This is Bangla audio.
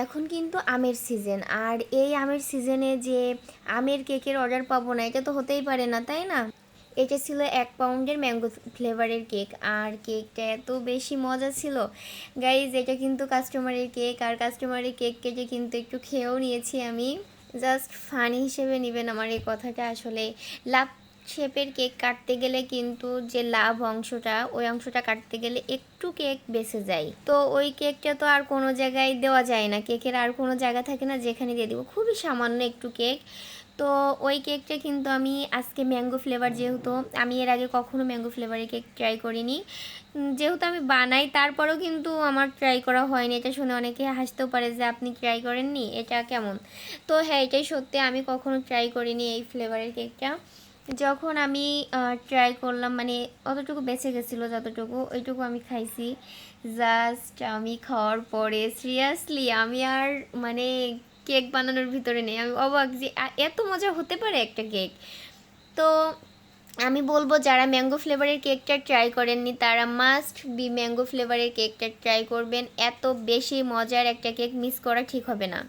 এখন কিন্তু আমের সিজন, আর এই আমের সিজনে যে আমের কেকের অর্ডার পাবো না এটা তো হতেই পারে না, তাই না? এটা ছিল 1 পাউন্ডের ম্যাঙ্গো ফ্লেভারের কেক, আর কেকটা এত বেশি মজা ছিল গাইজ। এটা কিন্তু কাস্টমারের কেক, আর কাস্টমারের কেক কেটে কিন্তু একটু খেয়েও নিয়েছি আমি। জাস্ট ফানি হিসেবে নেবেন আমার এই কথাটা। আসলে লাভ শেপের কেক কাটতে গেলে কিন্তু যে লাভ অংশটা, ওই অংশটা কাটতে গেলে একটু কেক বেঁচে যায়, তো ওই কেকটা তো আর কোনো জায়গায় দেওয়া যায় না, কেকের আর কোনো জায়গা থাকে না যেখানে দিয়ে দিব, খুবই সামান্য একটু কেক। তো ওই কেকটা কিন্তু আমি আজকে ম্যাঙ্গো ফ্লেভার, যেহেতু আমি এর আগে কখনো ম্যাঙ্গো ফ্লেভারের কেক ট্রাই করিনি, যেহেতু আমি বানাই তারপরেও কিন্তু আমার ট্রাই করা হয়নি। এটা শুনে অনেকে হাসতেও পারে যে আপনি ট্রাই করেননি, এটা কেমন। তো হ্যাঁ, এটাই সত্যি, আমি কখনো ট্রাই করিনি এই ফ্লেভারের কেকটা। যখন আমি ট্রাই করলাম, মানে অতটুকু বেঁচে গেছিলো, যতটুকু ওইটুকু আমি খাইছি। জাস্ট আমি খাওয়ার পরে সিরিয়াসলি আমি আর মানে কেক বানানোর ভিতরে নেই, আমি অবাক যে এত মজা হতে পারে একটা কেক। তো আমি বলবো যারা ম্যাঙ্গো ফ্লেভারের কেকটা ট্রাই করেননি তারা মাস্ট বি ম্যাঙ্গো ফ্লেভারের কেকটা ট্রাই করবেন, এত বেশি মজার একটা কেক, মিস করা ঠিক হবে না।